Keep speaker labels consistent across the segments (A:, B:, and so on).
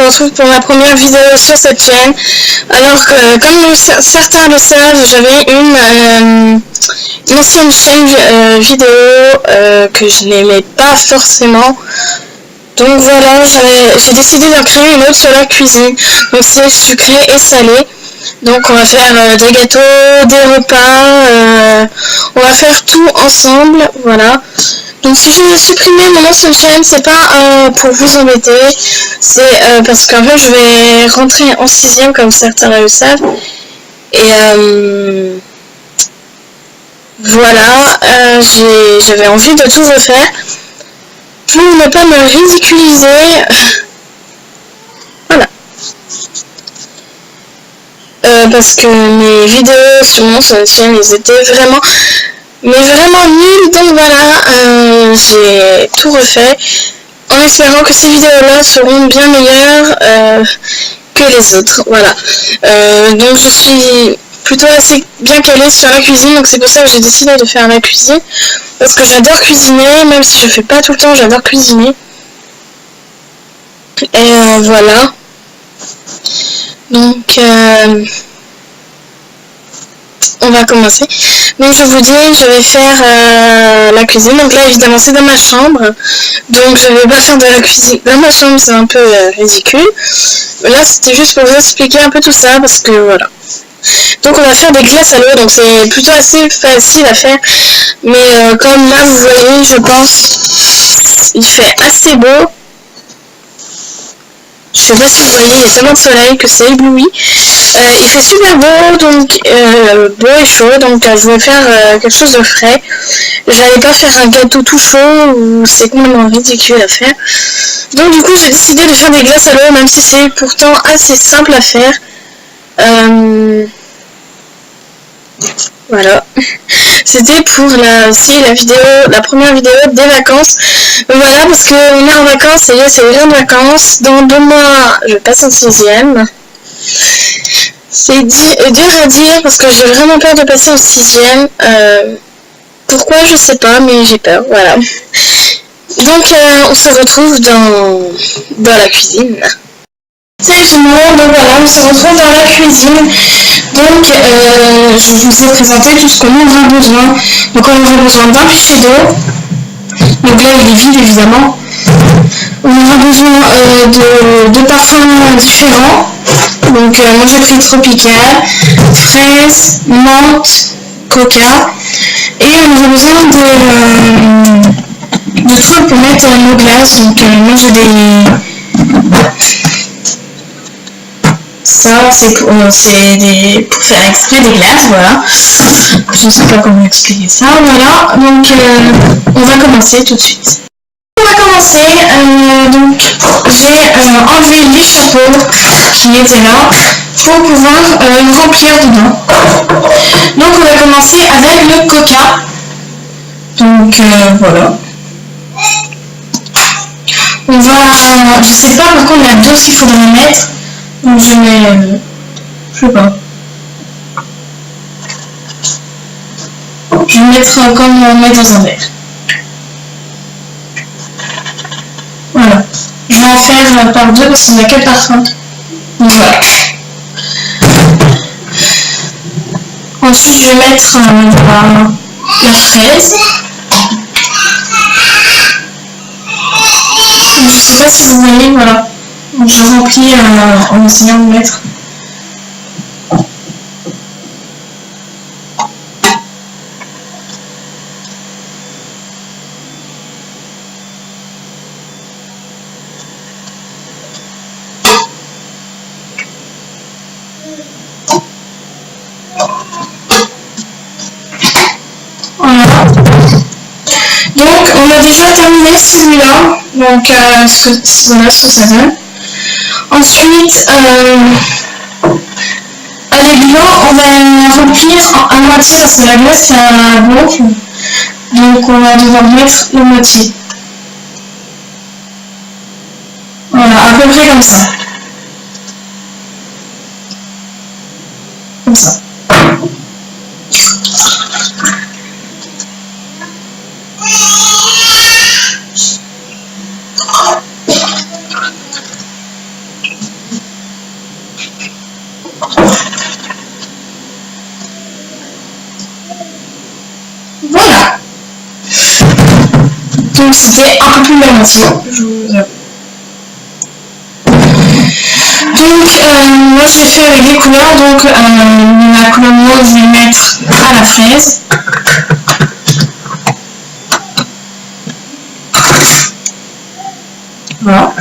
A: retrouve pour ma première vidéo sur cette chaîne. Alors que, comme certains le savent, j'avais une ancienne chaîne vidéo que je n'aimais pas forcément. Donc voilà, j'ai décidé d'en créer une autre sur la cuisine. Donc c'est sucré et salé. Donc on va faire des gâteaux, des repas, on va faire tout ensemble, voilà. Donc si je vais supprimer mon ancienne chaîne, c'est pas pour vous embêter, c'est parce qu'en fait je vais rentrer en 6ème comme certains le savent. Et voilà, j'avais envie de tout refaire pour ne pas me ridiculiser. Voilà. Parce que mes vidéos sur mon ancienne chaîne, elles étaient vraiment nulles. Donc voilà, j'ai tout refait en espérant que ces vidéos là seront bien meilleures que les autres. Voilà, donc je suis plutôt assez bien calée sur la cuisine, donc c'est pour ça que j'ai décidé de faire la cuisine, parce que j'adore cuisiner, même si je fais pas tout le temps, j'adore cuisiner. Et voilà, donc on va commencer. Donc je vous dis, je vais faire la cuisine. Donc là évidemment c'est dans ma chambre, donc je vais pas faire de la cuisine dans ma chambre, c'est un peu ridicule. Mais là c'était juste pour vous expliquer un peu tout ça, parce que voilà. Donc on va faire des glaces à l'eau, donc c'est plutôt assez facile à faire. Mais comme là vous voyez, je pense il fait assez beau. Je sais pas si vous voyez, il y a tellement de soleil que c'est ébloui. Il fait super beau, donc beau et chaud, donc je voulais faire quelque chose de frais. J'allais pas faire un gâteau tout chaud, ou c'est complètement ridicule à faire. Donc du coup j'ai décidé de faire des glaces à l'eau, même si c'est pourtant assez simple à faire. Voilà. C'était pour la première vidéo des vacances. Voilà, parce qu'on est en vacances, et là c'est les grandes vacances. Dans 2 mois, je passe en 6ème. C'est dur à dire parce que j'ai vraiment peur de passer en 6ème. Pourquoi, je sais pas, mais j'ai peur, voilà. Donc on se retrouve dans la cuisine. Salut tout le monde, donc voilà, on se retrouve dans la cuisine. Donc je vous ai présenté tout ce qu'on aura besoin. Donc on aura besoin d'un pichet d'eau. Donc là il est vide évidemment. On aura besoin de parfums différents. Donc moi j'ai pris tropical, fraise, menthe, coca. Et on aura besoin de trucs pour mettre nos glaces. Donc moi j'ai des... Ça, c'est pour faire exprès des glaces, voilà. Je ne sais pas comment expliquer ça, voilà. Donc, on va commencer tout de suite. On va commencer, donc j'ai enlevé les chapeaux qui étaient là pour pouvoir remplir dedans. Donc, on va commencer avec le coca. Donc, voilà. On va, je sais pas par contre la dose qu'il faudrait mettre. Donc je mets, je sais pas. Je vais mettre comme on met dans un verre. Voilà. Je vais en faire par 2 parce qu'on n'a 4 parfums. Donc voilà. Ensuite je vais mettre la fraise. Donc, je sais pas si vous voyez, voilà. Donc, je remplis en essayant de mettre. Voilà. Donc on a déjà terminé celui-là. Donc voilà ce que ça donne. Ensuite, avec l'eau, on va remplir à moitié parce que la glace ça gonfle. Donc on va devoir mettre la moitié. Voilà, à peu près comme ça. Comme ça. Voilà. Donc c'était un peu plus long maintenant, je vous avoue. Donc moi j'ai fait avec les couleurs, donc la couleur rose je vais mettre à la fraise. Voilà.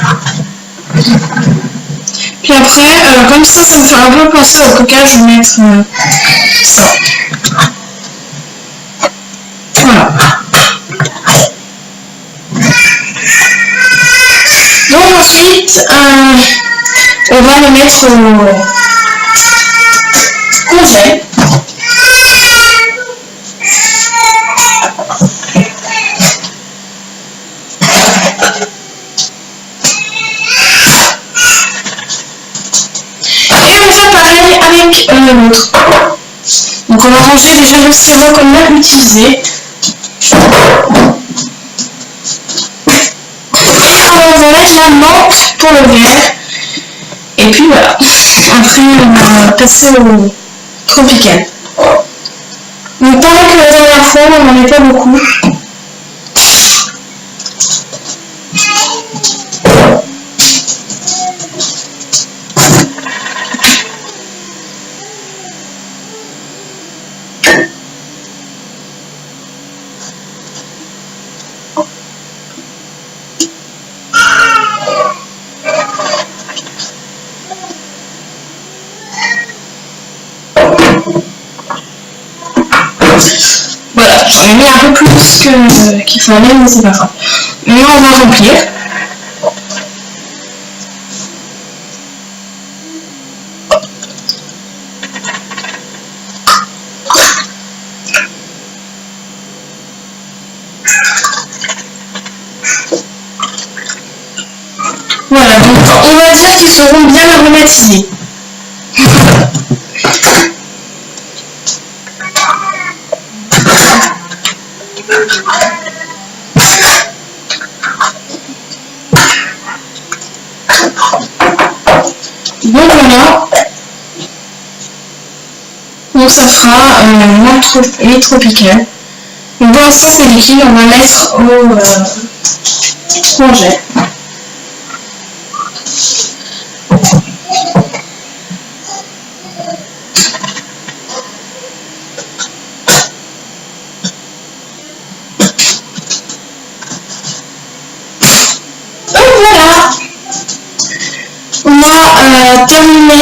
A: Puis après, comme ça me fait un peu penser au coca, je vais mettre ça. Voilà. Donc ensuite, on va le mettre au congèle. Avec l'autre. Donc on va ranger déjà le sirop qu'on a utilisé. Et on va mettre la menthe pour le verre. Et puis voilà. Après on va passer au tropical. Donc pareil que la dernière fois, on n'en met pas beaucoup. Voilà, j'en ai mis un peu plus qu'il fallait, mais c'est pas grave. Maintenant on va remplir. Voilà, donc on va dire qu'ils seront bien aromatisés. Donc voilà, donc ça fera les tropicales. Donc pour l'instant c'est liquide, on va mettre au congèle. Donc voilà, on a terminé.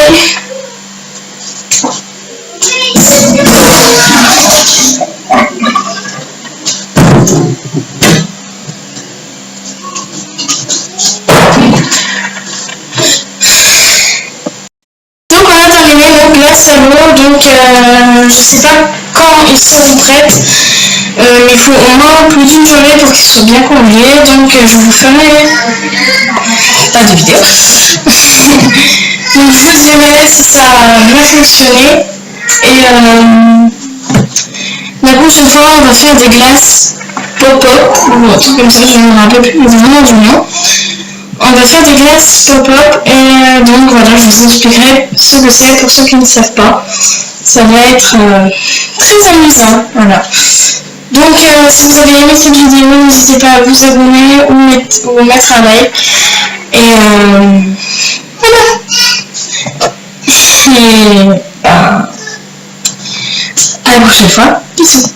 A: Donc on a terminé nos glaces à l'eau, donc je sais pas quand ils seront prêts, mais il faut au moins plus d'une journée pour qu'ils soient bien congelés, donc je vous ferai pas de vidéo. Donc je vous dirai si ça a bien fonctionné, et la prochaine fois on va faire des glaces pop-up ou un truc comme ça, je ne me rappelle plus vraiment du nom. On va faire des glaces pop-up et donc voilà, je vous expliquerai ce que c'est pour ceux qui ne savent pas. Ça va être très amusant, voilà. Donc si vous avez aimé cette vidéo, n'hésitez pas à vous abonner ou mettre un like. Et voilà. Et à la prochaine fois. Bisous.